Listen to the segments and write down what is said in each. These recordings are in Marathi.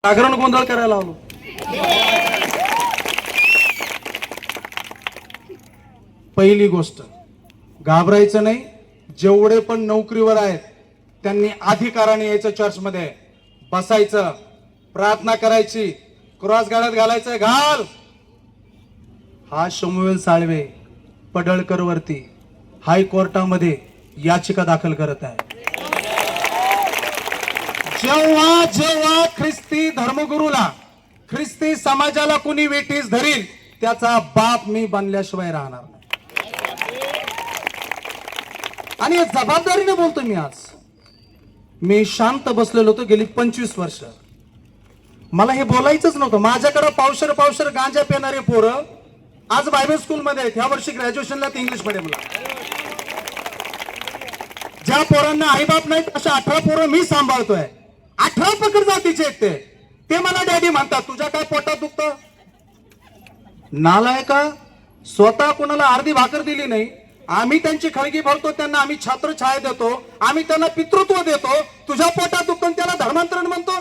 जागरण गोंधळ करायला लावलो. पहिली गोष्ट, घाबरायचं नाही. जेवढे पण नोकरीवर आहेत त्यांनी अधिकाराने यायचं, चर्चमध्ये बसायचं, प्रार्थना करायची, क्रॉस गाड्यात घालायचं, घाल. हा शमुवेल साळवे पडळकर वरती हायकोर्टामध्ये याचिका दाखल करत आहे. जेव्हा जेव्हा ख्रिस्ती धर्मगुरूला, ख्रिस्ती समाजाला कुणी वेठीस धरील त्याचा बाप मी बनल्याशिवाय राहणार नाही. आणि जबाबदारीने बोलतो मी. आज मी शांत बसलेलो होतो गेली 25 वर्ष. मला हे बोलायचंच नव्हतं. माझ्याकडे पावशर पावशर गांजा पिणारे पोरं आज बायबल स्कूल मध्ये आहेत. ह्या वर्षी ग्रॅज्युएशनला इंग्लिश मीडियमला. ज्या पोरांना आईबाप नाहीत अशा 18 पोरं मी सांभाळतोय. 18 पकड जातीचे आहेत ते मला डॅडी म्हणतात. तुझ्या काय पोटात दुखतं? नालाय का? स्वतः कोणाला अर्धी भाकर दिली नाही. आम्ही त्यांची खळगी भरतो, त्यांना आम्ही छात्र छाया देतो, आम्ही त्यांना पितृत्व देतो. तुझ्या पोटात दुखतं त्याला धर्मांतरण म्हणतो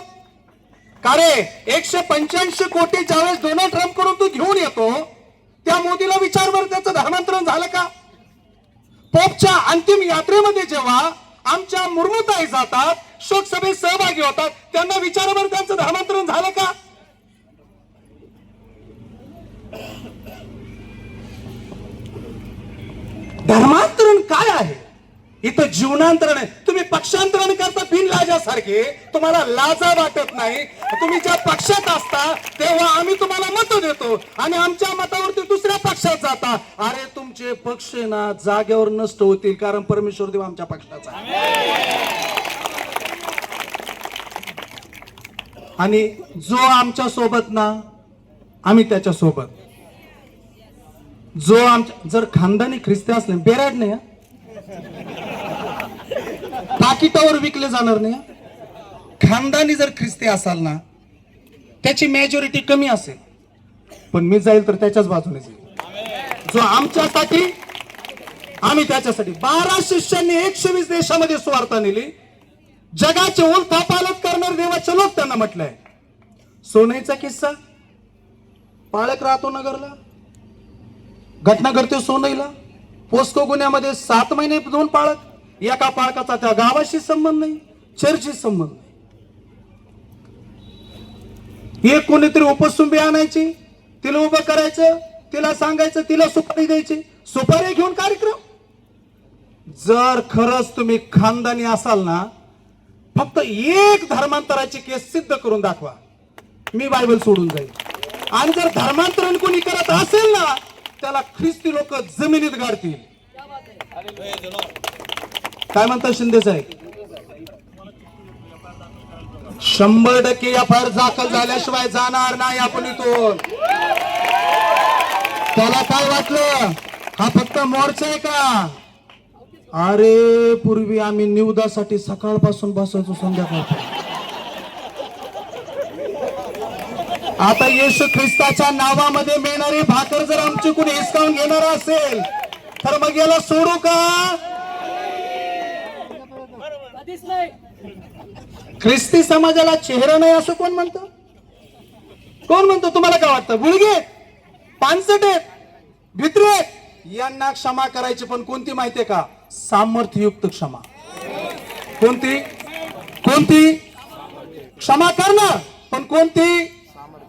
का रे? 185 कोटी ज्यावेळेस डोनाल्ड ट्रम्प कडून तू घेऊन येतो त्या मोदीला विचार बरं त्याचं धर्मांतरण झालं का? पोपच्या अंतिम यात्रेमध्ये जेव्हा आमच्या मुर्मूताई जातात, शोक सभेत सहभागी होतात, त्यांना विचार बरं त्यांचं धर्मांतरण झालं का? धर्मांतरण काय आहे? इथं जीवनांतरण आहे. तुम्ही पक्षांतरण करता बिनलाजासारखे. तुम्हाला लाजा वाटत नाही. तुम्ही ज्या पक्षात असता तेव्हा आम्ही तुम्हाला मत देतो आणि आमच्या मतावरती दुसऱ्या पक्षात जाता. अरे तुमचे पक्ष ना जागेवर नष्ट होतील, कारण परमेश्वर देव आमच्या पक्षाचा आहे. आणि जो आमच्या सोबत ना आम्ही त्याच्या सोबत. जो आमच्या जर खानदानी ख्रिस्ती असले, बेराड नाही, पाकिटावर विकले जाणार नाही. खानदानी जर ख्रिस्ती असाल ना, त्याची मेजॉरिटी कमी असेल, पण मी जाईल तर त्याच्याच बाजूने जाईल. जो आमच्यासाठी आम्ही त्याच्यासाठी. 12 शिष्यांनी 120 देशामध्ये सुवार्ता नेली. जगाचे उलथापालट करणारे देवाचे लोक त्यांना म्हटलंय. सोनईचा किस्सा, पाळक राहतो नगरला, घटना घडते सोनईला. पोस्को गुन्ह्यामध्ये 7 महिने 2 पाळक. एका पाळकाचा त्या गावाशी संबंध नाही, चर्चशी संबंध नाही. एक कोणीतरी उपसुंबी आणायची, तिला उभं करायचं, तिला सांगायचं, तिला सुपारी द्यायची, सुपारी घेऊन कार्यक्रम. जर खरंच तुम्ही खानदानी असाल ना, फक्त एक धर्मांतराची केस सिद्ध करून दाखवा, मी बायबल सोडून जाईल. आणि जर धर्मांतरण कोणी करत असेल ना, त्याला ख्रिस्ती लोक जमिनीत गाडतील. काय म्हणतात शिंदे साहेब? 100% FIR दाखल झाल्याशिवाय जाणार नाही आपण इथून. त्याला काय वाटलं हा फक्त मोर्चा आहे का? अरे पूर्वी आम्ही निवदासाठी सकाळपासून बसायचो संध्याकाळपर्यंत. आता येशू ख्रिस्ताच्या नावामध्ये मिळणारी भाकर जर आमची कुणी हिसकावून घेणार असेल तर मग याला सोडू का? ख्रिस्ती समाजाला चेहरा नाही असं कोण म्हणतं? कोण म्हणतं? तुम्हाला काय वाटतं? गुळगे, पानसटे, भित्रे यांना क्षमा करायची, पण कोणती माहितीये का? सामर्थ्ययुक्त क्षमा. कोणती? कोणती क्षमा करणार, पण कोणती?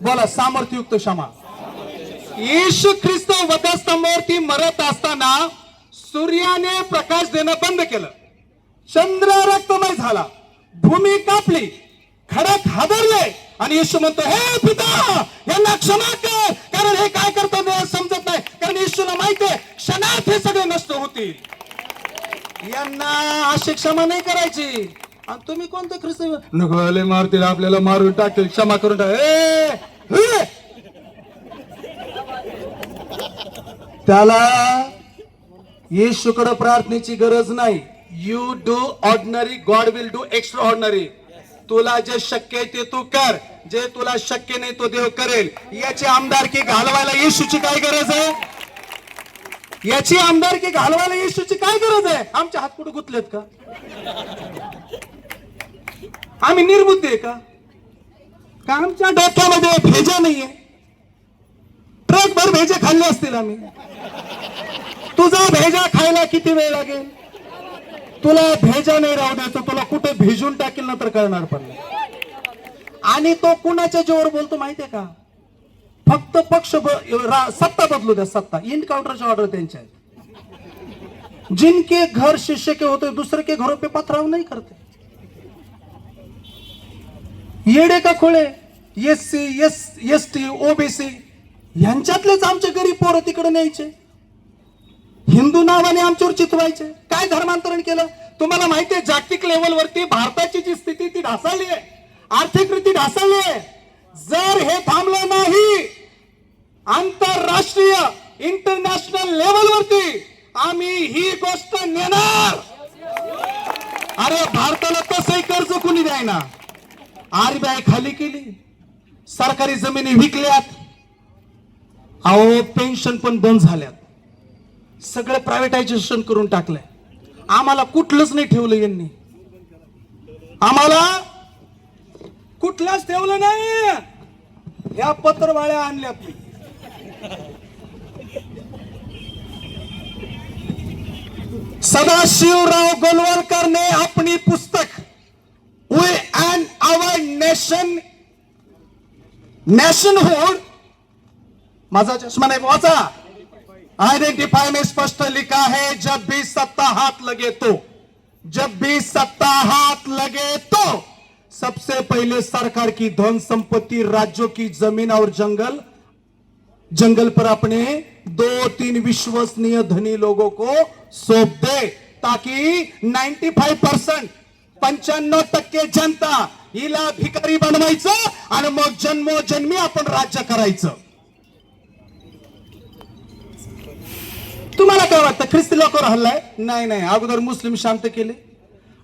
बोला. सामर्थ्ययुक्त क्षमा. येशू ख्रिस्त वधस्तंभावरती मरत असताना सूर्याने प्रकाश देणं बंद केलं, चंद्र रक्तमय झाला, भूमी कापली, खडक हादरले आणि येशू म्हणतो, हे पिता यांना क्षमा कर, कारण हे काय करतात हे समजत नाही. कारण येशूला माहिती आहे क्षणात हे सगळे नष्ट होतील. यांना अशी क्षमा नाही करायची. आणि तुम्ही कोणतं ख्रिस्त नगले मारतील, आपल्याला मारून टाकतील, क्षमा करून टाक. त्याला येशूकडे प्रार्थनेची गरज नाही. You do ordinary, God will do extra ordinary. तुला जे शक्य आहे ते तू कर, जे तुला शक्य नाही तो देव करेल. याची आमदारकी घालवायला येशूची काय गरज आहे? याची आमदारकी घालवायला येशूची काय गरज आहे? आमचे हात कुठे गुंतलेत का? आम्ही निर्बुद्धी आहे का? का आमच्या डोक्यामध्ये भेजा नाहीये? ट्रक भर भेजे खाल्ले असतील आम्ही. तुझा भेजा खायला किती वेळ लागेल? तुला भेजा नाही राहू द्यायचं, तुला कुठे भेजून टाकेल ना तर कळणार पण नाही. आणि तो कुणाच्या जोर बोलतो माहितीये का? फक्त सत्ता बदलू द्या, सत्ता. इनकाउंटरच्या ऑर्डर त्यांच्या आहेत. जिनके घर शिष्य के होते दुसरे के घरों पे पथराव नहीं करते. येडे का खोळे? एससी एसटी ओबीसी यांच्यातलेच आमचे गरीब पोरं तिकडे न्यायचे, हिंदू नावाने आमच्यावर चितवायचे. काय धर्मांतरण केलं? तुम्हाला माहितीये जागतिक लेवलवरती भारताची जी स्थिती ती ढासळली आहे, आर्थिक ढासळली आहे. जर हे थांबलं नाही, आंतरराष्ट्रीय इंटरनॅशनल लेवलवरती आम्ही ही गोष्ट नेणार. अरे भारताला तसंही कर्ज कुणी द्यायना. आरबीआय खाली केली, सरकारी जमिनी विकल्यात, अहो पेन्शन पण बंद झाल्यात, सगळं प्रायव्हेटायझेशन करून टाकलंय. आम्हाला कुठलंच नाही ठेवलं यांनी, आम्हाला कुठलंच ठेवलं नाही. ह्या पत्रवाळ्या आणल्यात. सदाशिवराव गोलवलकर ने अपनी पुस्तक वी एंड आवर नेशनहुड, माझा चष्मा नाही वाचा, आइडेंटिफाई में स्पष्ट लिखा है, जब भी सत्ता हाथ लगे तो, जब भी सत्ता हाथ लगे तो सबसे पहले सरकार की धन संपत्ति, राज्यों की जमीन और जंगल पर अपने 2-3 विश्वसनीय धनी लोगों को सौंप दे, ताकि 95% 95% जनता हिला भिकारी बनवायचं आणि मग जन्मोजन्मी आपण राज्य करायचं. तुम्हाला काय वाटतं ख्रिस्ती लोकांवर हल्लाय? नाही नाही, अगोदर मुस्लिम शांत केले,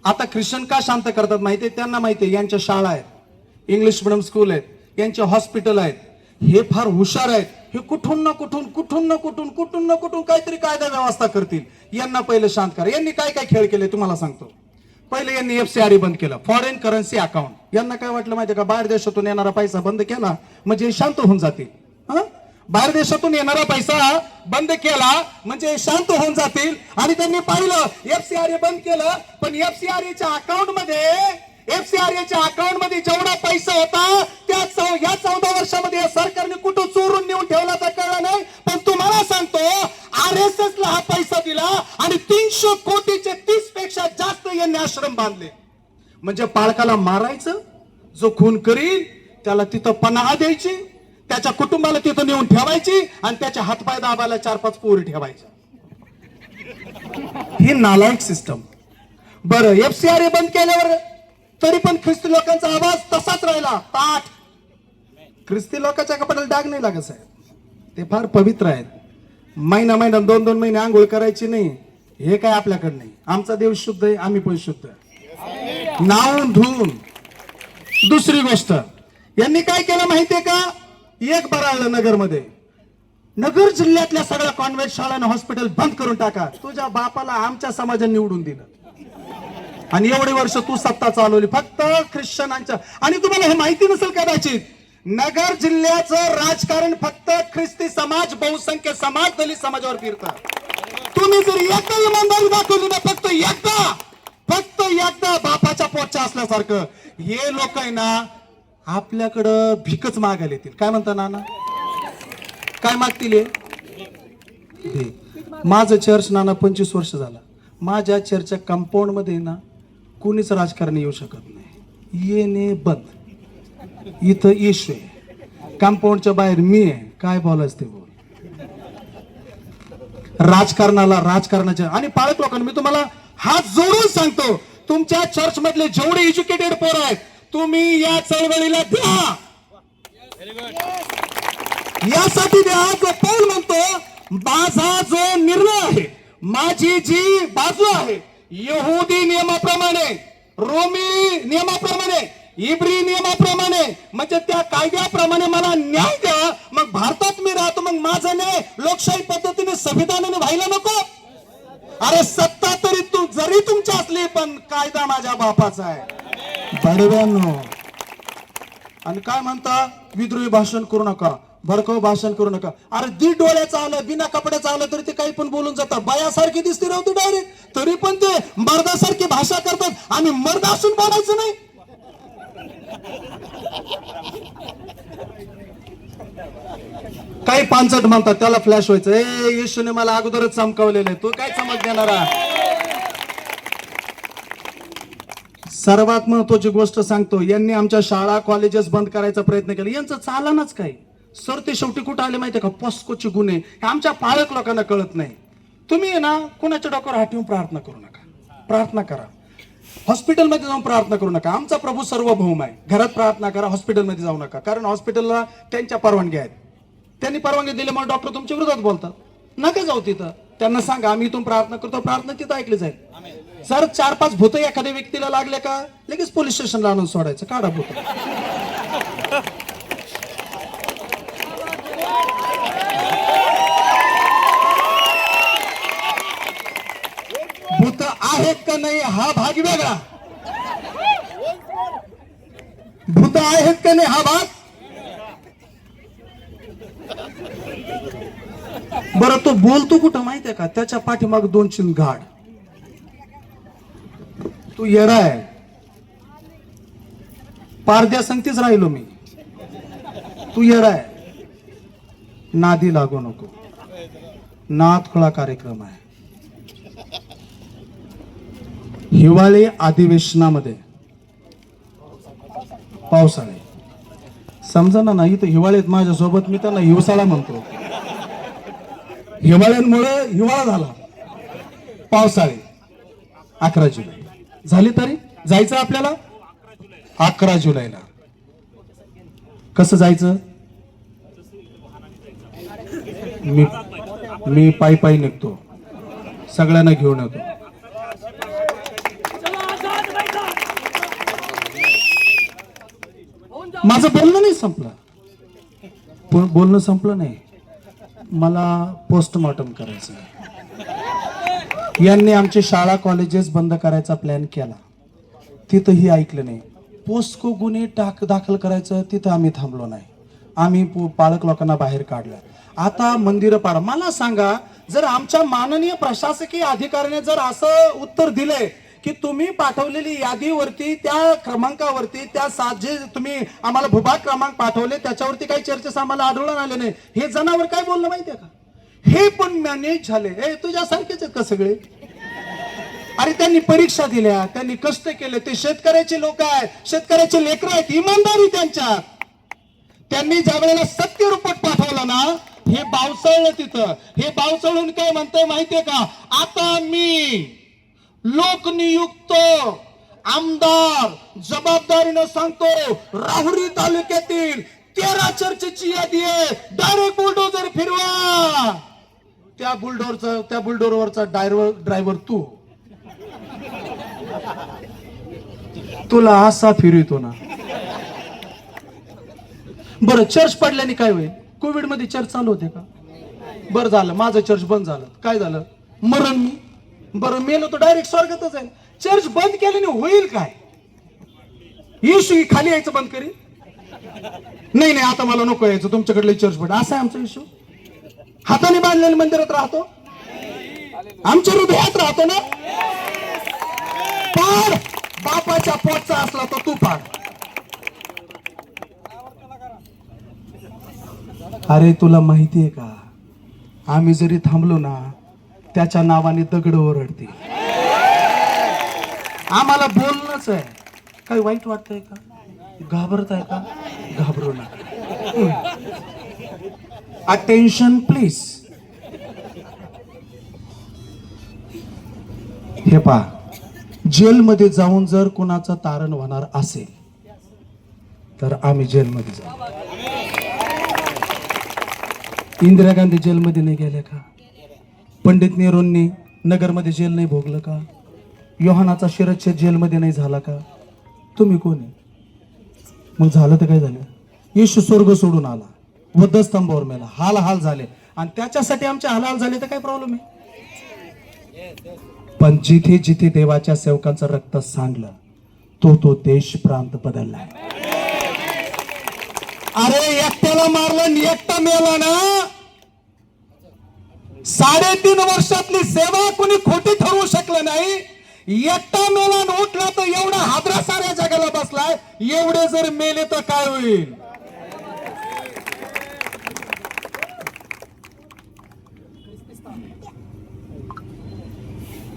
आता ख्रिश्चन का शांत करतात माहितीये? त्यांना माहितीये यांच्या शाळा आहेत, इंग्लिश मिडियम स्कूल आहेत, यांचे हॉस्पिटल आहेत, हे फार हुशार आहेत, हे कुठून ना कुठून काहीतरी कायदा व्यवस्था करतील. यांना पहिले शांत करा. यांनी काय काय खेळ केले तुम्हाला सांगतो. पहिले यांनी FCRA बंद केलं, फॉरेन करन्सी अकाउंट. यांना काय वाटलं माहितीये का? बाहेर देशातून येणारा पैसा बंद केला म्हणजे शांत होऊन जातील. बाहेर देशातून येणारा पैसा बंद केला म्हणजे शांत होऊन जातील. आणि त्यांनी पाहिलं FCRA बंद केलं, पण FCRAच्या अकाउंटमध्ये जेवढा पैसा होता त्या या 14 वर्षामध्ये सरकारने कुठं चोरून नेऊन ठेवला तर कळलं नाही. पण तुम्हाला सांगतो RSS ला हा पैसा दिला आणि 300 कोटीचे 30 पेक्षा जास्त यांनी आश्रम बांधले. म्हणजे पालकाला मारायचं, जो खून करील त्याला तिथं पनाह द्यायची, त्याच्या कुटुंबाला तिथं नेऊन ठेवायची आणि त्याच्या हातपाय दाबायला 4-5 पोरी ठेवायच्या. ही नालायक सिस्टम. बरं, FCRA बंद केल्यावर तरी पण ख्रिस्ती लोकांचा आवाज तसाच राहिला ताठ. ख्रिस्ती लोकांच्या कपड्याला डाग नाही लागत साहेब, ते फार पवित्र आहेत. महिना 2-2 महिने आंघोळ करायची नाही, हे काय आपल्याकडे नाही. आमचा देव शुद्ध आहे, आम्ही पण शुद्ध आहे, नावून धुवून. दुसरी गोष्ट यांनी काय केलं माहितीये का? एक बराळलं नगरमध्ये, नगर जिल्ह्यातल्या सगळ्या कॉन्व्हेंट शाळांना हॉस्पिटल बंद करून टाका. तुझ्या बापाला आमच्या समाजाने निवडून दिलं आणि एवढे वर्ष तू सत्ता चालवली फक्त ख्रिश्चनांच्या. आणि तुम्हाला हे माहिती नसेल कदाचित, नगर जिल्ह्याचं राजकारण फक्त ख्रिस्ती समाज, बहुसंख्य समाज, दलित समाजावर फिरतात. तुम्ही जर एकदा इमानदारी दाखवली ना, फक्त एकदा बापाच्या पोटच्या असल्यासारखं, हे लोक आहे ना आपल्याकडं भीकच मागायला येतील. काय म्हणता नाना? काय मागतील? माझं चर्च नाना 25 वर्ष झाला. माझ्या चर्चच्या कंपाऊंड मध्ये ना कोणीच राजकारण येऊ शकत नाही. येणे बंद. इथं येशू आहे, कंपाऊंडच्या बाहेर मी आहे. काय बोलायचं ते बोल. राजकारणाच्या आणि पाळक लोकांना मी तुम्हाला हात जोडून सांगतो, तुमच्या चर्च मधले जेवढे एज्युकेटेड पोर आहेत, तुम्ही या चळवळीला द्या. यासाठी द्या जो पौल म्हणतो, माझा जो निर्णय आहे, माझी जी बाजू आहे, यहुदी नियमाप्रमाणे, रोमी नियमाप्रमाणे, इब्री नियमाप्रमाणे, म्हणजे त्या कायद्याप्रमाणे मला न्याय द्या. मग भारतात मी राहतो, मग माझा न्याय लोकशाही पद्धतीने संविधानाने व्हायला नको? अरे सत्ता तरी जरी तुमची असली, पण कायदा माझ्या बापाचा आहे. बडव्यांनो, आणि काय म्हणता, विद्रोही भाषण करू नका, भडकाऊ भाषण करू नका. अरे दीड डोळ्याचं आलं, बिना कपड्याचं आलं तरी ते काही पण बोलून जातात. बायासारखी दिसते राहते डायरेक्ट, तरी पण ते मर्दासारखी भाषा करतात. आम्ही मर्द असून बोलायचं नाही. काही पानचट म्हणतात, त्याला फ्लॅश व्हायचं. येशूने मला अगोदरच चमकावलेलं आहे, तू काय चमक देणारा. सर्वात महत्वाची गोष्ट सांगतो, यांनी आमच्या शाळा कॉलेजेस बंद करायचा प्रयत्न केला. यांचं चालनाच काय सर. ते शेवटी कुठं आले माहितीये का, पॉस्कोचे गुन्हे. हे आमच्या पालक लोकांना कळत नाही. तुम्ही आहे ना कुणाच्या डोक्यावर हात ठेवून प्रार्थना करू नका. प्रार्थना करा, हॉस्पिटलमध्ये जाऊन प्रार्थना करू नका. आमचा प्रभू सार्वभौम आहे. घरात प्रार्थना करा, हॉस्पिटलमध्ये जाऊ नका. कारण हॉस्पिटलला त्यांच्या परवानगी आहेत. त्यांनी परवानगी दिल्यामुळे डॉक्टर तुमच्या विरोधात बोलतात. नका जाऊ तिथं. त्यांना सांगा आम्ही इथून प्रार्थना करतो, प्रार्थना तिथं ऐकली जाईल. जर 4-5 भूत एखाद्या व्यक्तीला लागले का लगेच पोलीस स्टेशनला आणून सोडायचं. काढा भूत. भूत आहेत का नाही हा भाग वेगळा. भूत आहेत का नाही हा भाग. बरं तो बोलतो कुठं माहितीये का, त्याच्या पाठीमाग 2 चिंगाड. तू येडा आहे. पारद्या संगतीच राहिलो मी. तू येडा आहे, नादी लागू नको. नादखुळा कार्यक्रम आहे. हिवाळी अधिवेशनामध्ये पावसाळे समजा ना नाही तर हिवाळ्यात माझ्यासोबत मी त्यांना हिवसाळा म्हणतो. हिवाळ्यांमुळे हिवाळा झाला. पावसाळे 11 जुलै झाली. तरी जायचं आपल्याला 11 जुलैला. कसं जायचं. मी पायी निघतो, सगळ्यांना घेऊन येतो. माझं बोलणं नाही संपलं. बोलणं संपलं नाही. मला पोस्टमॉर्टम करायचं. यांनी आमचे शाळा कॉलेजेस बंद करायचा प्लॅन केला, तिथंही ऐकलं नाही. पोस्को गुन्हे दाखल करायचं, तिथं आम्ही थांबलो नाही. आम्ही पालक लोकांना बाहेर काढलं. आता मंदिरं पाडा. मला सांगा, जर आमच्या माननीय प्रशासकीय अधिकाऱ्याने जर असं उत्तर दिलंय की तुम्ही पाठवलेली यादीवरती त्या क्रमांकावरती त्या जे तुम्ही आम्हाला भूभाग क्रमांक पाठवले त्याच्यावरती काही चर्चेस आम्हाला आढळून आले नाही, हे जनावर काय बोललं माहितीये का, हे पण मॅनेज झाले. हे तुझ्यासारखेच आहेत का सगळे. अरे त्यांनी परीक्षा दिल्या, त्यांनी कष्ट केले. ते शेतकऱ्याचे लोक आहेत, शेतकऱ्याचे लेकरं आहेत, इमानदारी त्यांच्यात. त्यांनी ज्या वेळेला सत्य रुपट पाठवला ना, हे बावचळलं तिथं. हे बावचळून काय म्हणतंय माहितीये का, आता मी लोकनियुक्त आमदार जबाबदारीनं सांगतो, राहुरी तालुक्यातील 13 चर्चेची यादी आहे. डायरेक्ट बुलडोजर फिरवा. त्या बुलडोरवरचा ड्रायव्हर तुला असा फिरवतो ना. बरं चर्च पडल्याने काय होईल. कोविड मध्ये चर्च चालू होते का. बरं झालं माझं चर्च बंद झालं, काय झालं, मरण मी. बरं मेलो तो डायरेक्ट स्वर्गातच आहे. चर्च बंद केल्याने होईल काय. येशू खाली यायचं बंद करी. नाही आता मला नको यायचं तुमच्याकडले चर्च पड. असा आहे आमचा येशू. हाताने बांधलेल्या मंदिरात राहतो, आमच्या हृदयात राहतो ना. पाड बापाच्या पोटचा असला तर तू पाड. अरे तुला माहितीये का, आम्ही जरी थांबलो ना त्याच्या नावाने दगड ओरडते. आम्हाला बोलणंच आहे. काही वाईट वाटतंय का, घाबरत आहे का, घाबरू नका. Attention please. हे पहा, जेलमध्ये जाऊन जर कुणाचं तारण होणार असेल तर आम्ही जेलमध्ये जाऊ. इंदिरा गांधी जेलमध्ये नाही गेल्या का. पंडित नेहरूंनी नगरमध्ये जेल नाही भोगलं का. योहानाचा शिरच्छेद जेलमध्ये नाही झाला का. तुम्ही कोण आहे मग. झालं तर काय झालं. येशू स्वर्ग सोडून आला, वधस्तंभावर मेला, हाल झाले, आणि त्याच्यासाठी आमचे हाल झाले तर काय प्रॉब्लेम आहे. पण जिथे जिथे देवाच्या सेवकांचं रक्त सांडलं तो देश प्रांत बदललाय. अरे एकट्याला मारलं आणि एकटा मेला ना. 3.5 वर्षातली सेवा कोणी खोटी ठरवू शकलं नाही. एकटा मेला आणि उठला तर एवढा हादरा साऱ्या जगाला बसलाय. एवढे जर मेले तर काय होईल.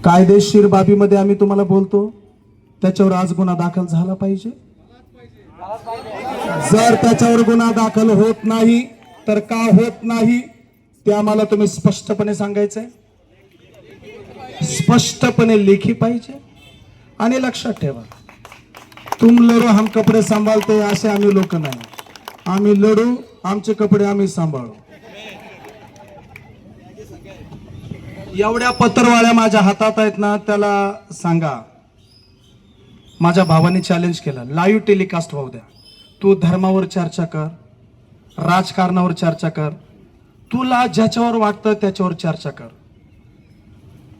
कायदेशीर बाबीमध्ये आम्ही तुम्हाला बोलतो, त्याच्यावर आज गुन्हा दाखल झाला पाहिजे. जर त्याच्यावर गुन्हा दाखल होत नाही तर का होत नाही ते आम्हाला तुम्ही स्पष्टपणे सांगायचंय, स्पष्टपणे लेखी पाहिजे. आणि लक्षात ठेवा, तुम लढो हम कपडे सांभाळते असे आम्ही लोक नाही. आम्ही लढू, आमचे कपडे आम्ही सांभाळू. एवढ्या पत्रवाळ्या माझ्या हातात आहेत ना, त्याला सांगा. माझ्या भावाने चॅलेंज केलं, लाईव्ह टेलिकास्ट होऊ द्या. तू धर्मावर चर्चा कर, राजकारणावर चर्चा कर, तुला ज्याच्यावर वाटतं त्याच्यावर चर्चा कर,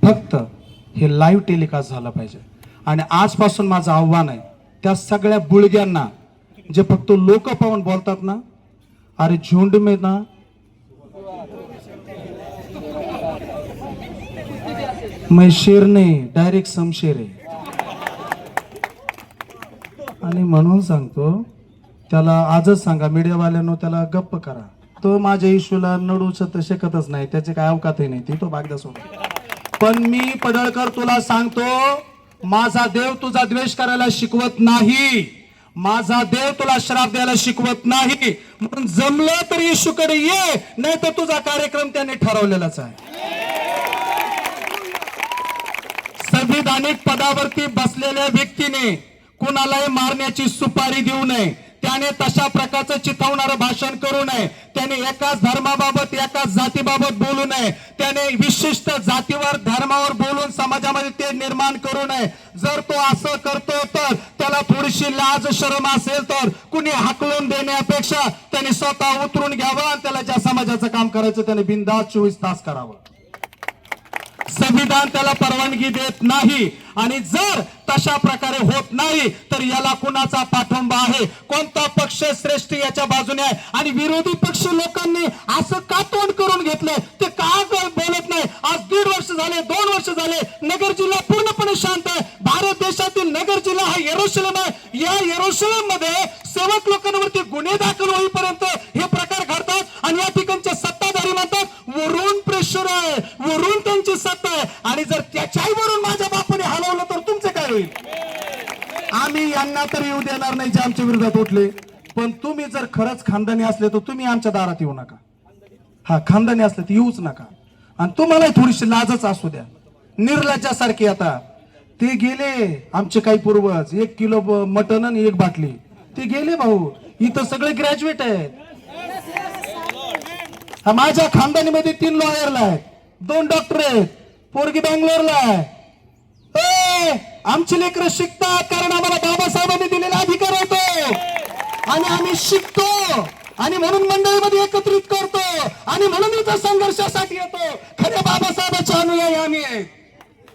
फक्त हे लाईव्ह टेलिकास्ट झालं पाहिजे. आणि आजपासून माझं आव्हान आहे त्या सगळ्या बुळग्यांना जे फक्त लोक पाहून बोलतात ना, अरे झुंड में ना मैं शेर नाही, डायरेक्ट समशेर आहे. आणि म्हणून सांगतो त्याला, आजच सांगा मीडियावाल्यांनो, त्याला गप्प करा. तो माझ्या इश्यूला नडूच तर शकतच नाही, त्याचे काय अवकातही नाही, ती तो भागदा सोडतो. पण मी पडळकर तुला सांगतो, माझा देव तुझा द्वेष करायला शिकवत नाही, माझा देव तुला श्राप द्यायला शिकवत नाही. म्हणून जमलं तर येशूकडे ये, नाही तर तुझा कार्यक्रम त्याने ठरवलेलाच आहे. संविधानिक पदावरती बसलेल्या व्यक्तीने कुणालाही मारण्याची सुपारी देऊ नये, त्याने तशा प्रकारचं चिथावणारं भाषण करू नये, त्याने एकाच धर्माबाबत एकाच जातीबाबत बोलू नये, त्याने विशिष्ट जातीवर धर्मावर बोलून समाजामध्ये ते निर्माण करू नये. जर तो असं करतो तर त्याला थोडीशी लाज शरम असेल तर कुणी हाकलून देण्यापेक्षा त्याने स्वतः उतरून घ्यावं आणि त्याला ज्या समाजाचं काम करायचं त्याने बिनधास्त 24 तास करावं. संविधान त्याला परवानगी देत नाही. आणि जर तशा प्रकारे होत नाही तर याला कुणाचा पाठिंबा आहे, कोणता पक्ष श्रेष्ठ याच्या बाजूने आहे. आणि विरोधी पक्ष लोकांनी असं का तोंड करून घेतलंय, ते का बोलत नाही. आज 1.5 वर्ष झाले, 2 वर्ष झाले, नगर जिल्हा पूर्णपणे शांत आहे. भारत देशातील नगर जिल्हा हा येरुशलेम आहे. या येरुशलेम मध्ये सेवक लोकांवरती गुन्हे दाखल होईपर्यंत हे प्रकार घडतात. आणि या ठिकाणचे सत्ताधारी म्हणतात वरून प्रेशर आहे, वरून त्यांची सत्ता आहे. आणि जर त्याच्याही वरून माझ्या बापाने हलवलं तर तुमचे काय होईल. आम्ही यांना तर येऊ देणार नाही जे आमच्या विरोधात उठले. पण तुम्ही जर खरंच खानदानी असले तर तुम्ही आमच्या दारात येऊ नका. हा, खानदानी असले तर येऊच नका. आणि तुम्हाला थोडीशी लाजच असू द्या. निर्लज्जासारखी आता ते गेले आमचे काही पूर्वज, 1 किलो मटन आणि 1 बाटली, ते गेले भाऊ. इथं सगळे ग्रॅज्युएट आहेत. माझ्या खानदानीमध्ये 3 लॉयरला आहेत, 2 डॉक्टर आहेत, पोरगी बँगलोरला आहे. आमची लेकरं शिकतात कारण आम्हाला बाबासाहेबांनी दिलेला अधिकार होतो. आणि आम्ही शिकतो आणि म्हणून मंडळीमध्ये एकत्रित करतो आणि म्हणून इथं संघर्षासाठी येतो. खऱ्या बाबासाहेबांचे अनुयायी आम्ही आहे.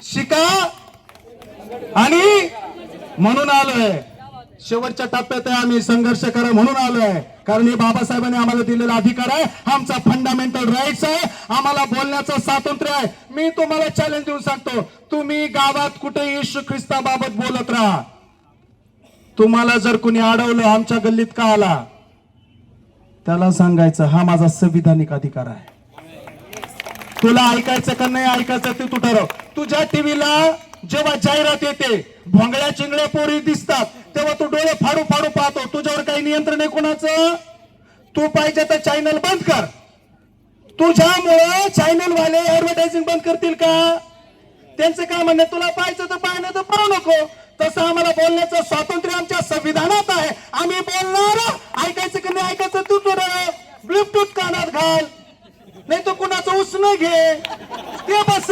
शिका. आणि म्हणून आलोय, शेवटच्या टप्प्यात आहे, आम्ही संघर्ष करा म्हणून आलोय. कारण हे बाबासाहेबांनी आम्हाला दिलेला अधिकार आहे, आमचा फंडामेंटल राईट्स आहे, आम्हाला बोलण्याचं स्वातंत्र्य आहे. मी तुम्हाला चॅलेंज देऊन सांगतो, तुम्ही गावात कुठे येशू ख्रिस्ताबाबत बोलत राहा. तुम्हाला जर कोणी अडवलं, आमच्या गल्लीत का आला, त्याला सांगायचं हा माझा संविधानिक अधिकार आहे. तुला ऐकायचं का नाही ऐकायचं ते तू ठरव. तुझ्या टीव्हीला जेव्हा जाहिरात येते, भोंगळ्या चिंगळ्या पोरी दिसतात, तेव्हा तू डोळे फाडू फाडू पाहतो. तुझ्यावर काही नियंत्रण आहे कोणाचं? तू पाहिजे तर चॅनल बंद कर. तुझ्यामुळे चॅनल वाले ऍडव्हर्टायझिंग बंद करतील का? त्यांचं काय म्हणणं, तुला पाहायचं तर पाहिलं तर पाहू नको. तसं आम्हाला बोलण्याचं स्वातंत्र्य आमच्या संविधानात आहे. आम्ही बोलणार, ऐकायचं की नाही ऐकायचं तू ठरव. ब्लूटूथ कानात घाल, नाही तर कुणाचं उसनं घे, ते बस.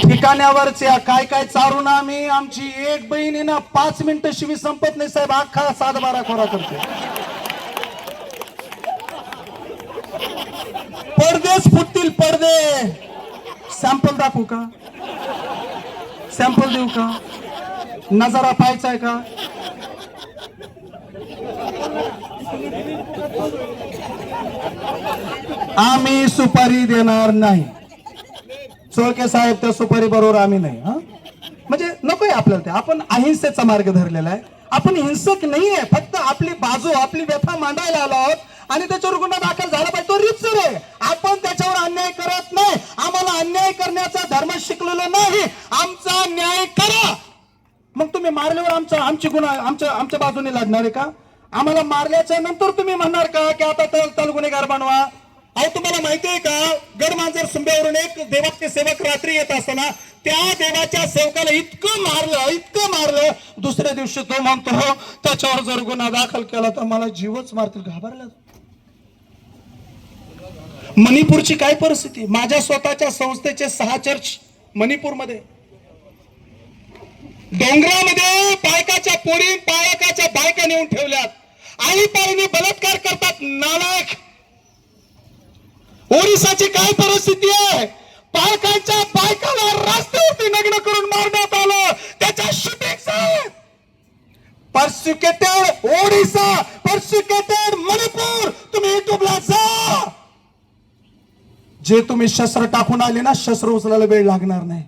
ठिकाण्यावरच्या काय काय चारून आम्ही, आमची एक बहीण ना 5 मिनिटं शिवी संपत नाही साहेब, अख्खा 7-12 खोरा करते. पडदेच फुटतील पडदे. सॅम्पल दाखवू का? सॅम्पल देऊ का? नजारा पाहायचा आहे का? आम्ही सुपारी देणार नाही. चोळके साहेब, त्या सुपारी बरोबर आम्ही नाही. हा म्हणजे नकोय आपल्याला ते. आपण अहिंसेचा मार्ग धरलेला आहे. आपण हिंसक नाहीये, फक्त आपली बाजू, आपली व्यथा मांडायला आलो आहोत आणि त्याच्यावर गुन्हा दाखल झाला पाहिजे. तो रीतसर आहे. आपण त्याच्यावर अन्याय करत नाही. आम्हाला अन्याय करण्याचा धर्म शिकलेला नाही. आमचा न्याय करा. मग तुम्ही मारल्यावर आमची गुन्हा आमच्या बाजूने लढणार आहे का? आम्हाला मारल्याच्या नंतर तुम्ही म्हणणार का की आता तल गुन्हेगार बनवा? अहो, तुम्हाला माहितीये का, गडमांजर सुंब्यावरून एक देवाचे सेवक रात्री येत असताना त्या देवाच्या सेवकाला इतकं मारलं, दुसऱ्या दिवशी तो म्हणतो त्याच्यावर जर गुन्हा दाखल केला तर मला जीवच मारतील. घाबरला. मणिपूरची काय परिस्थिती? माझ्या स्वतःच्या संस्थेचे 6 चर्च मणिपूरमध्ये, डोंगरामध्ये बायकाच्या पोरी, पाळकाच्या बायका नेऊन ठेवल्यात. आळीपाळीने बलात्कार करतात. नालायक. ओरिसाची काय परिस्थिती आहे? पाळकाच्या बायकाला रस्त्यावरती नग्न करून मारण्यात आलं. त्याच्या शूटिंग आहेत. पर्सिक्युटेड ओडिसा, पर्सिक्युटेड मणिपूर. तुम्ही युट्यूबला जा. जे तुम्ही शस्त्र टाकून आले ना, शस्त्र उचलायला वेळ लागणार नाही.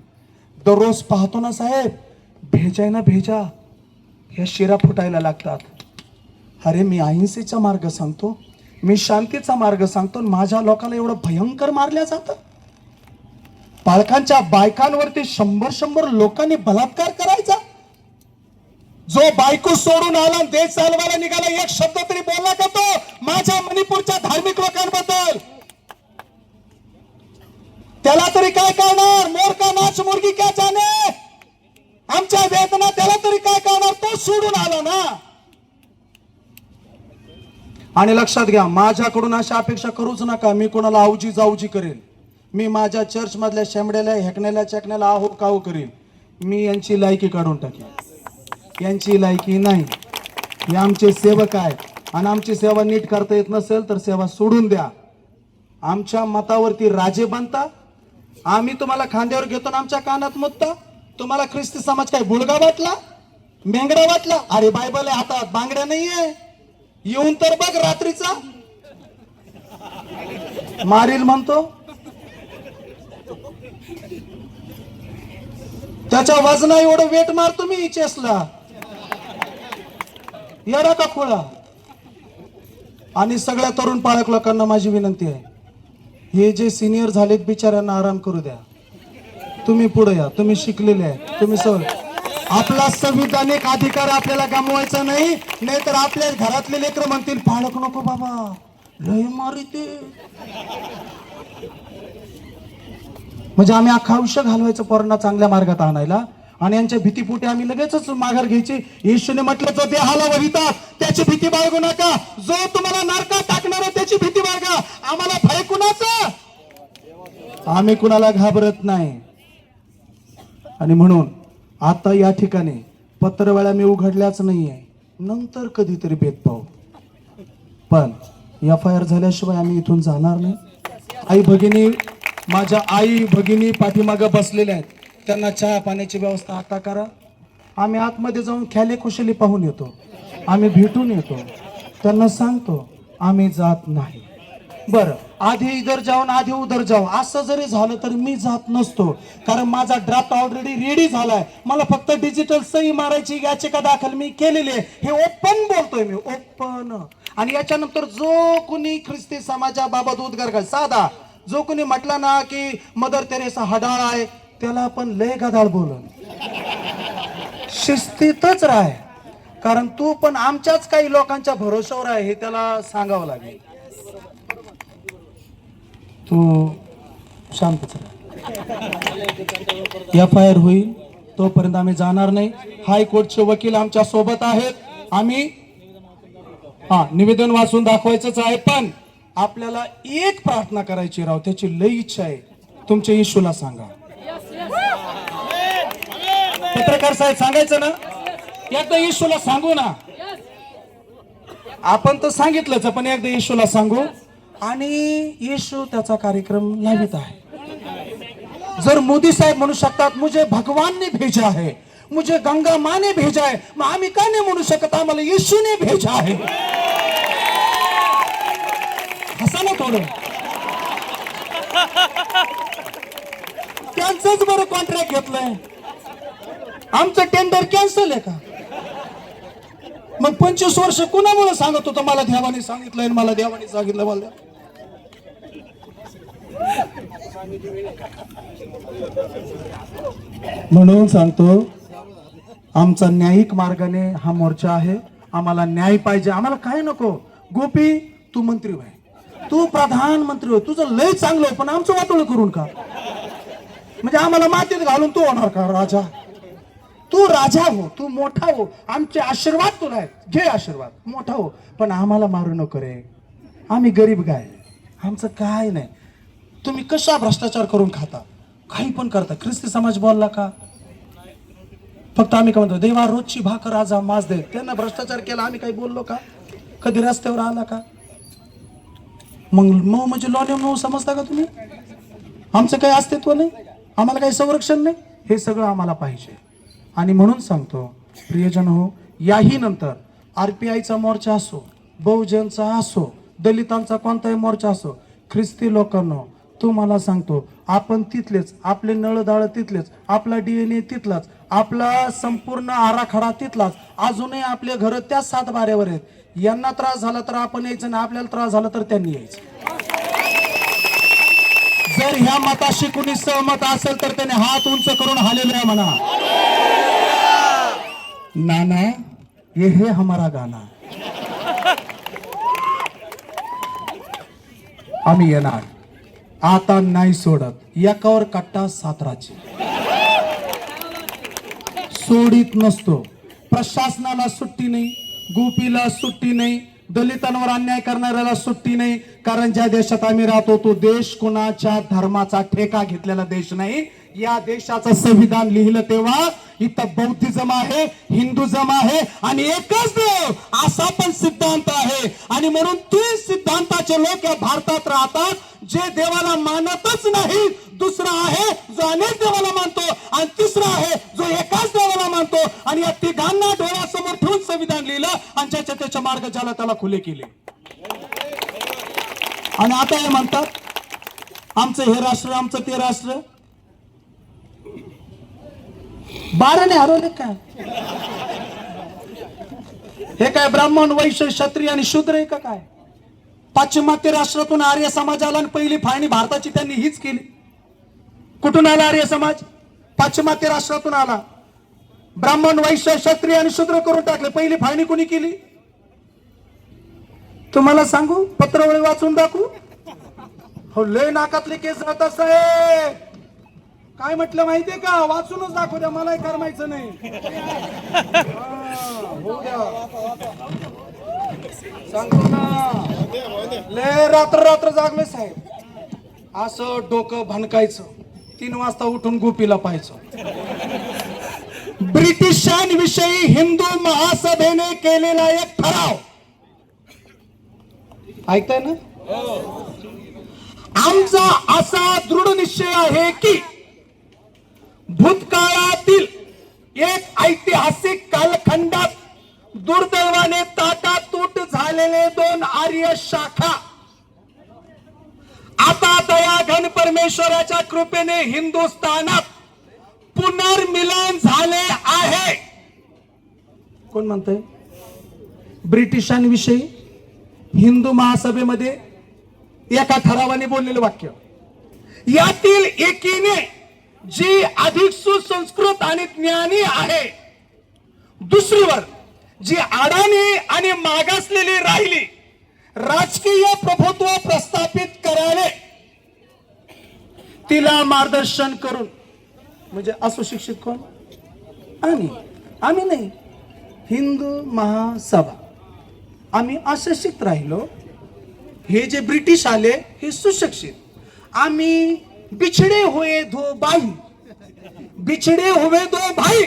दररोज पाहतो ना साहेब, भेजा आहे ना भेजा, ह्या शिरा फुटायला लागतात. अरे मी अहिंसेचा मार्ग सांगतो, मी शांतीचा मार्ग सांगतो, माझ्या लोकांना एवढं भयंकर मारल्या जातं. पालकांच्या बायकांवरती 100 लोकांनी बलात्कार करायचा. जो बायको सोडून आला, देश चालवायला निघाला, एक शब्द तरी बोलला का तो माझ्या मणिपूरच्या धार्मिक लोकांबद्दल? त्याला तरी काय करणार? मोर का नाच मुर्गी क्या जाने. आमच्या वेदना त्याला तरी काय करणार? तो सोडून आला ना. आणि लक्षात घ्या, माझ्याकडून अशा अपेक्षा करूच नका मी कोणाला आवजी जाऊजी करेल. मी माझ्या चर्च मधल्या शेंबड्याला, हेकण्याला, चकण्याला आहो काहो करेल. मी यांची लायकी काढून टाकेल. यांची लायकी नाही. हे आमचे सेवक आहेत आणि आमची सेवा नीट करता येत नसेल तर सेवा सोडून द्या. आमच्या मतावरती राजे बनता, आम्ही तुम्हाला खांद्यावर घेतो आणि आमच्या कानात मुतता. तुम्हाला ख्रिस्ती समाज काय बुळगा वाटला, मेंगडा वाटला? अरे बायबल आहे हातात, बांगड्या नाहीये. येऊन तर बघ रात्रीचा. मारील म्हणतो. त्याच्या वजना एवढं वेट मारतो मी चेसला. येडा का खोळा. आणि सगळ्या तरुण पाळक लोकांना माझी विनंती आहे, हे जे सिनियर झालेत बिचाऱ्यांना आराम करू द्या. तुम्ही पुढे या, तुम्ही शिकलेले आहे, तुम्ही आपला संविधानिक अधिकार आपल्याला गमवायचा नाही. नाहीतर आपल्या घरातले लेकर म्हणतील पाळक नको बाबा, लय मारिते. म्हणजे आम्ही अख्खा आयुष्य घालवायचं पोरांना चांगल्या मार्गात आणायला आणि यांच्या भीतीपोटी आम्ही लगेचच माघार घ्यायची. येशूने म्हटलं जो देहाला वहिता त्याची भीती बाळगू नका. जो तुम्हाला नरकात टाकणार आहे त्याची भीती बाळगा. आम्हाला भय कुणाचं? आम्ही कुणाला घाबरत नाही. आणि म्हणून आता या ठिकाणी पत्रवेळा मी उघडल्याच नाहीये, नंतर कधीतरी भेद पाहू. पण FIR झाल्याशिवाय आम्ही इथून जाणार नाही. आई भगिनी, माझ्या आई भगिनी पाठीमागं बसलेल्या आहेत, त्यांना चहा पाण्याची व्यवस्था आता करा. आम्ही आतमध्ये जाऊन ख्याले खुशाली पाहून येतो, आम्ही भेटून येतो, त्यांना सांगतो आम्ही जात नाही. बरं, आधी इधर जाऊन आधी उधर जाऊ असं जरी झालं तर मी जात नसतो, कारण माझा ड्राफ्ट ऑलरेडी रेडी झालाय. मला फक्त डिजिटल सही मारायची, याचिका दाखल मी केलेली आहे. हे ओपन बोलतोय मी, ओपन. आणि याच्यानंतर जो कुणी ख्रिस्ती समाजाबाबत उद्गार कर, साधा जो कुणी म्हटला ना की मदर तेरेसा हडाळ आहे, त्याला आपण लय गधाळ बोलून शिस्तीतच राह, कारण तू पण आमच्याच काही लोकांच्या भरोशावर आहे हे त्याला सांगावं लागेल. तू शांतच राह. FIR होईल तोपर्यंत आम्ही जाणार नाही. हायकोर्टचे वकील आमच्या सोबत आहेत. आम्ही निवेदन वाचून दाखवायचंच आहे. पण आपल्याला एक प्रार्थना करायची राव, त्याची लई इच्छा आहे. तुमच्या येशूला सांगा. पत्रकार साहेब सांगायचं ना, एकदा येशूला सांगू ना. आपण तर सांगितलंच, पण एकदा येशूला सांगू. आणि येशू त्याचा कार्यक्रम लावित आहे. जर मोदी साहेब म्हणू शकतात मुझे भगवान ने भेजा है, मुझे गंगा माँ ने भेजा है, मग आम्ही का नाही म्हणू शकत आम्हाला येशूने भेजा आहे? हसा ना थोडं. त्यांचंच बरं कॉन्ट्रॅक्ट घेतलंय, आमचं टेंडर कॅन्सल आहे का? मग 25 वर्ष कुणामुळे सांगत होतं मला देवाने सांगितलंय, मला देवाने सांगितलं मला. म्हणून सांगतो आमचा न्यायिक मार्गाने हा मोर्चा आहे. आम्हाला न्याय पाहिजे, आम्हाला काय नको. गोपी तू मंत्री व्हाय, तू प्रधानमंत्री हो, तुझं लय चांगलं आहे, पण आमचं वाटोळ करून का? म्हणजे आम्हाला मातीत घालून तू होणार का राजा? तू राजा हो, तू मोठा हो, आमचे आशीर्वाद तुला आहेत, घे आशीर्वाद, मोठा हो, पण आम्हाला मारू नको रे. आम्ही गरीब गाय, आमचं काय नाही. तुम्ही कशा भ्रष्टाचार करून खाता, काही पण करता. ख्रिस्ती समाज बोलला का? फक्त आम्ही काय म्हणतो, देवा रोजची भाकर आज माज दे. त्यांना भ्रष्टाचार केला, आम्ही काही बोललो का? कधी रस्त्यावर आला का? मग मऊ म्हणजे लॉले मऊ समजता का तुम्ही? आमचं काही अस्तित्व नाही, आम्हाला काही संरक्षण नाही. हे सगळं आम्हाला पाहिजे. आणि म्हणून सांगतो प्रियजन हो, याही नंतर RPIचा मोर्चा असो, बहुजनचा असो, दलितांचा कोणताही मोर्चा असो, ख्रिस्ती लोकांनो तुम्हाला सांगतो आपण तिथलेच, आपले नळदाळ तिथलेच, आपला DNA तिथलाच, आपला संपूर्ण आराखडा तिथलाच. अजूनही आपले घर त्या 7 बाऱ्यावर आहेत. यांना त्रास झाला तर आपण यायचं, ना आपल्याला त्रास झाला तर त्यांनी यायचं. जर ह्या मताशी कुणी सहमत असेल तर त्याने हात उंच करून हालेलुया म्हणा. नाना ये है हमारा गाना. आम्ही येणार, आता नाही सोडत. एकावर कट्टा 7 राज्य सोडित नसतो. प्रशासनाला सुट्टी नाही, गोपीला सुट्टी नाही, दलितांवर अन्याय करणाऱ्याला सुट्टी नाही. कारण ज्या देशात आम्ही राहतो तो देश कोणाच्या धर्माचा ठेका घेतलेला देश नाही. या देशाचं संविधान लिहिलं तेव्हा इथं बौद्धिझम आहे, हिंदुझम आहे आणि एकच देव असा पण सिद्धांत आहे. आणि म्हणून ते सिद्धांताचे लोक या भारतात राहतात, जे देवाला मानतच नाही. दुसरा आहे जो अनेक देवाला मानतो, आणि तिसरा आहे जो एकाच देवाला मानतो. आणि या तिघांना डोळ्यासमोर ठेवून संविधान लिहिलं आणि ज्याच्या त्याच्या मार्ग ज्याला त्याला खुले केले. आणि आता हे म्हणतात आमचं हे राष्ट्र, आमचं ते राष्ट्र. 12ने हरवले काय? हे काय ब्राह्मण, वैश्य, क्षत्रिय आणि शूद्र आहे का काय? पाश्चिमात्य राष्ट्रातून आर्य समाज आला आणि पहिली फाळणी भारताची त्यांनी हीच केली. कुठून आला आर्य समाज? पाश्चिमात्य राष्ट्रातून आला. ब्राह्मण, वैश्य, क्षत्रिय आणि शूद्र करून टाकले. पहिली फाळणी कोणी केली? तुम्हाला सांगू, पत्रवळी वाचून दाखवू? हो, लय नाकातले केस राहतात साहेब. काय म्हटलं माहितीये का? वाचूनच दाखवू द्या, मलाही करमायचं नाही. हो द्या, सांगतो ना. लय रात्र रात्र जागले साहेब. असं डोकं भणकायचं, 3 वाजता उठून गोपीला पाहायचं. ब्रिटिशांविषयी हिंदू महासभेने केलेला एक ठराव ऐकताय ना? आमचा असा दृढ निश्चय आहे की भूतकाळातील एक ऐतिहासिक कालखंडात दुर्दैवाने ताटातूट झालेले 2 आर्य शाखा आता दया घन परमेश्वराच्या कृपेने हिंदुस्थानात पुनर्मिलन झाले आहे. कोण म्हणतंय? ब्रिटिशांविषयी हिंदू महासभेमध्ये एका ठरावाने बोललेलं वाक्य. यातील एकीने जी अधिक सुसंस्कृत आणि ज्ञानी आहे, दुसरीवर जी अडाणी आणि मागासलेली राहिली, राजकीय प्रभुत्व प्रस्थापित करायला तिला मार्गदर्शन करून, म्हणजे असुशिक्षित कोण? आम्ही नाही, हिंदू महासभा. आम्ही अशिक्षित राहिलो. हे जे ब्रिटिश आले हे सुशिक्षित. आम्ही बिछड़े हुए 2 भाई, बिछड़े हुए 2 भाई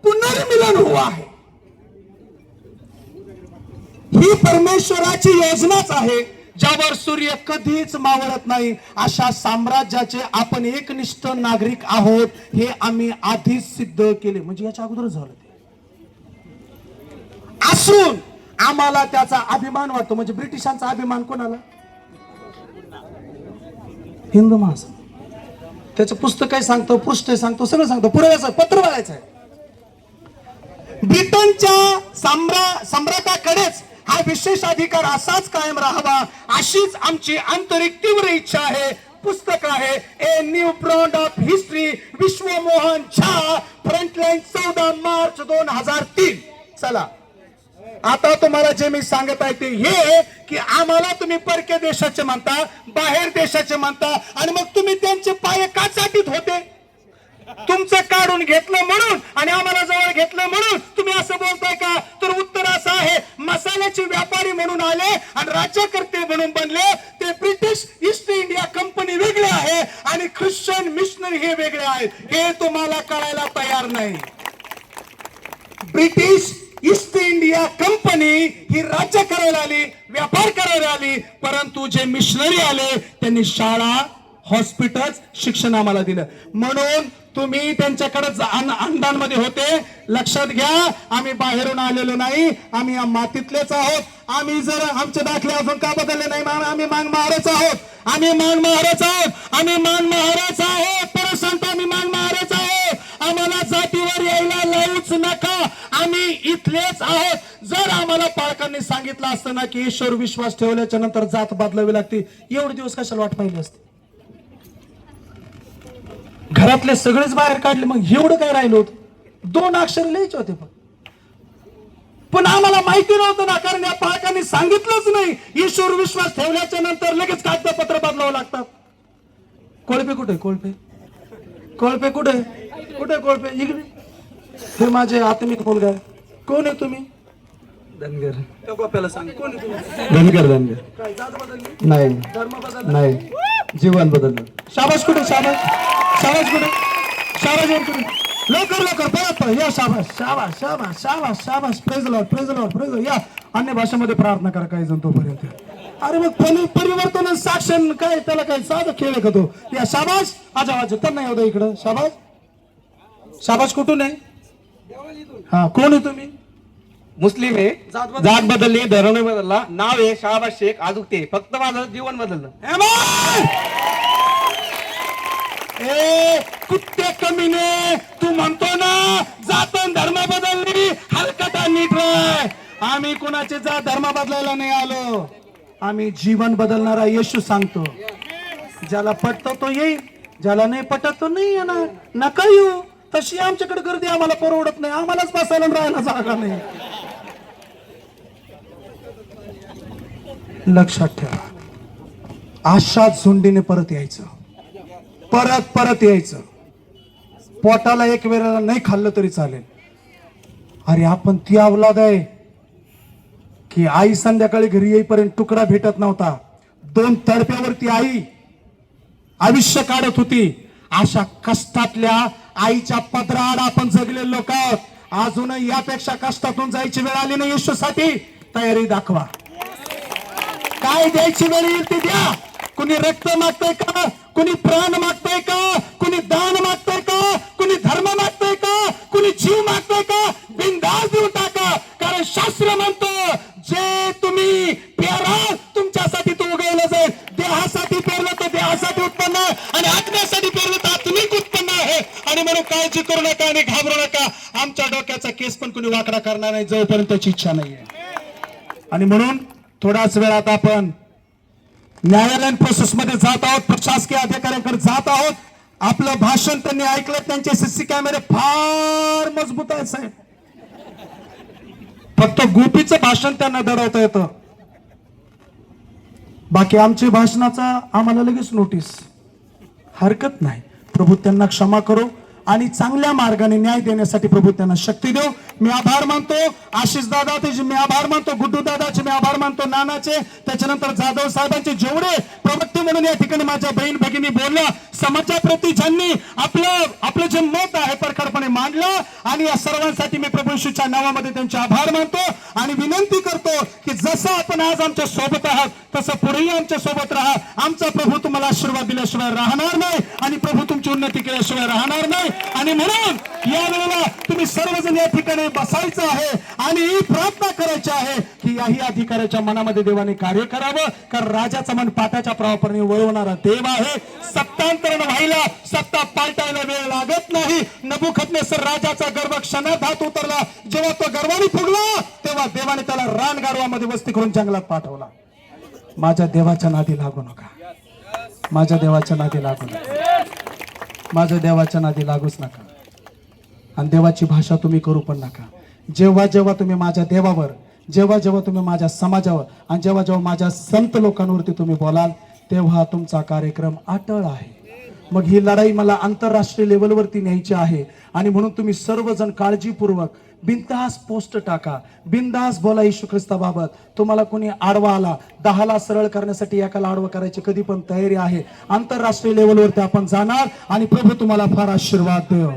पुनर्मिलन हुआ है. ही परमेश्वराची योजनाच आहे. ज्यावर सूर्य कधीच मावळत नाही, अशा साम्राज्याचे आपण एकनिष्ठ नागरिक आहोत हे आम्ही आधीच सिद्ध केले. म्हणजे याच्या अगोदर झालं ते असून आम्हाला त्याचा अभिमान वाटतो. म्हणजे ब्रिटिशांचा अभिमान कोणाला? हिंदू महासभा. त्याचं पुस्तक काय सांगतो, पृष्ठ सांगतो, सगळं सांगतो, पुराव्याचं पत्र बघायचं आहे. ब्रिटनच्या सम्राटाकडेच हा विशेष अधिकार असाच कायम राहावा अशीच आमची आंतरिक तीव्र इच्छा आहे. पुस्तक आहे a new brand of history, Vishwamohan झा, फ्रंटलाईन 14 मार्च 2003. चला आता तुम्हाला जे मी सांगत आहे ते हे की आम्हाला तुम्ही परके देशाचे म्हणता, बाहेर देशाचे म्हणता, आणि मग तुम्ही त्यांचे पाय का चाटीत होते? तुमचं काढून घेतलं म्हणून आणि आम्हाला जवळ घेतलं म्हणून तुम्ही असं बोलताय का? तर उत्तर असं आहे, मसाल्याचे व्यापारी म्हणून आले आणि राज्यकर्ते म्हणून बनले. ते ब्रिटिश ईस्ट इंडिया कंपनी वेगळे आहे आणि ख्रिश्चन मिशनरी हे वेगळे आहेत. हे तुम्हाला कळायला तयार नाही. ब्रिटिश ईस्ट इंडिया कंपनी ही राज्य करायला आली, व्यापार करायला आली, परंतु जे मिशनरी आले त्यांनी शाळा, हॉस्पिटल, शिक्षण आम्हाला दिलं. म्हणून तुम्ही त्यांच्याकडे अंडांमध्ये होते. लक्षात घ्या, आम्ही बाहेरून आलेलो नाही, आम्ही या मातीतलेच आहोत. आम्ही जर आमचे दाखले अजून का बदलले नाही, आम्ही मान महाराज आहोत, आम्ही मान महाराज आहोत, आम्ही मान महाराज आहोत. परत सांगतो, आम्ही मान महाराज आहोत. आम्हाला जातीवर यायला लावूच नका, आम्ही इथलेच आहोत. जर आम्हाला पालकांनी सांगितलं असतं ना की ईश्वर विश्वास ठेवल्याच्या नंतर जात बदलावी लागते, एवढे दिवस कशाला वाट पाहिली असते? घरातले सगळेच बाहेर काढले, मग एवढं काय राहिलं होतं? 2 अक्षर लिहायचे होते पण आम्हाला माहिती नव्हतं ना, कारण या पालकांनी सांगितलंच नाही. ईश्वर विश्वास ठेवल्याच्या नंतर लगेच कागदपत्र बदलावं लागतात. कोळपे कुठे? कोळपे कुठे? कुठे कोळपे? इकडे. हे माझे आत्मिक मुलगा आहे. कोण आहे तुम्ही? धनगर. त्या गोप्याला सांग, कोण आहे तुम्ही? धनगर. काय जात बदलली? नाही धर्म बदलला? नाही, जीवन बदललं. शाबास कुठे? शाबास कुठे? शाबास कुठे? लवकर परत या. शाबास. Praise Lord. या अन्य भाषेमध्ये प्रार्थना करा काही जण तोपर्यंत. अरे मग परिवर्तन साक्षण काय, त्याला काय साधा खेळ आहे का तो? या शाबास. आजा त्यांना येऊ द्या इकडं. शाबास कुठून आहे? हा, कोण आहे तुम्ही? मुस्लिम आहे, जात बदलली, धर्म नाही बदलला, नाव आहे शाहबाज शेख. अजून ते फक्त माझं जीवन बदललं. ए कुत्ते कमीने, तू म्हणतो ना जात धर्म बदलली, हलकटा नीट राय. आम्ही कुणाचे जात धर्म बदलायला नाही आलो, आम्ही जीवन बदलणारा येशू सांगतो. ज्याला पटतो तो येईल, ज्याला नाही पटत तो नाही येणार. नका येऊ. तशी आमच्याकडे गर्दी आम्हाला परवडत नाही, आम्हालाच बसायला राहायला जागा नाही. लक्षात ठेवा, अशा झुंडीने परत यायचं, परत यायचं. पोटाला एक वेळेला नाही खाल्लं तरी चालेल. अरे आपण ती अवलाद आहे की आई संध्याकाळी घरी येईपर्यंत तुकडा भेटत नव्हता. 2 तडप्यावरती आई आयुष्य काढत होती. अशा कष्टातल्या आईच्या पदराआड आपण जगलेले लोक आहोत. अजूनही यापेक्षा कष्टातून जायची वेळ आली नाही. येशूसाठी तयारी दाखवा. काय द्यायची वेळ येईल ती द्या. कुणी रक्त मागतंय का? कुणी प्राण मागतंय का? कुणी दान मागतंय का? कुणी धर्म मागतंय का? कुणी जीव मागतंय का? बिनधास्त देऊन टाका. कारण शास्त्र म्हणतो जे तुम्ही पेराल तुमच्यासाठी तो उगवलं जाईल. देहासाठी पेरलं तर देहासाठी उत्पन्न आहे आणि आत्म्यासाठी पेरलं तर आत्मिक उत्पन्न आहे. आणि म्हणून काळजी करू नका आणि घाबरू नका. आमच्या डोक्याचा केस पण कुणी वाकडा करणार नाही जोपर्यंत त्याची इच्छा नाहीये. आणि म्हणून थोड्याच वेळात आपण न्यायालयीन प्रोसेस मध्ये जात आहोत, प्रशासकीय अधिकाऱ्यांकडे जात आहोत. आपलं भाषण त्यांनी ऐकलं, त्यांचे सीसी कॅमेरे फार मजबूत आहेत साहेब. फक्त गोपीचं भाषण त्यांना दडवता येतं, बाकी आमच्या भाषणाचा आम्हाला लगेच नोटीस. हरकत नाही, प्रभू त्यांना क्षमा करो. आणि चांगल्या मार्गाने न्याय देण्यासाठी प्रभू त्यांना शक्ती देव. मी आभार मानतो आशिष दादाचे, मी आभार मानतो गुड्डू दादाचे, मी आभार मानतो नानाचे, त्याच्यानंतर जाधव साहेबांचे, जेवढे प्रवक्ते म्हणून या ठिकाणी माझ्या बहीण भगिनी बोलल्या, समाजाप्रती ज्यांनी आपलं जे मत आहे परखडपणे मांडलं, आणि या सर्वांसाठी मी प्रभू येशूच्या नावामध्ये त्यांचे आभार मानतो आणि विनंती करतो की जसं आपण आज आमच्या सोबत आहात तसं पुढेही आमच्या सोबत राहा. आमचा प्रभू तुम्हाला आशीर्वाद दिल्याशिवाय राहणार नाही आणि प्रभू तुमची उन्नती केल्याशिवाय राहणार नाही. आणि म्हणून या वेळेला तुम्ही सर्वजण या ठिकाणी बसायचं आहे आणि प्रार्थना करायची आहे की याही अधिकाऱ्याच्या मनामध्ये देवाने कार्य करावं, कारण राजाचं मन पाटाच्या प्रवाहाप्रमाणे वळवणारा देव आहे. सत्तांतरण व्हायला, सत्ता पालटायला वेळ लागत नाही. नबुकदनेस्सर राजाचा गर्व क्षणात हात उतरला, जेव्हा तो गर्वाने फुगला तेव्हा देवाने त्याला रानगारवामध्ये वस्ती करून जंगलात पाठवला. माझ्या देवाच्या नादी लागू नका, माझ्या देवाच्या नादी लागू नका, माझ्या देवाच्या नादी लागूच नका. आणि देवाची भाषा तुम्ही करू पण नका. जेव्हा जेव्हा तुम्ही माझ्या देवावर, जेव्हा जेव्हा तुम्ही माझ्या समाजावर आणि जेव्हा जेव्हा माझ्या संत लोकांवरती तुम्ही बोलाल तेव्हा तुमचा कार्यक्रम अटळ आहे. मग ही लढाई मला आंतरराष्ट्रीय लेवलवरती न्यायची आहे आणि म्हणून तुम्ही सर्वजण काळजीपूर्वक बिनधास्त पोस्ट टाका, बिनधास्त बोला येशू ख्रिस्ताबाबत. तुम्हाला कोणी आडवा आला, 10ला सरळ करण्यासाठी एकाला आडवं करायची कधी पण तयारी आहे. आंतरराष्ट्रीय लेवलवरती आपण जाणार आणि प्रभू तुम्हाला फार आशीर्वाद देव.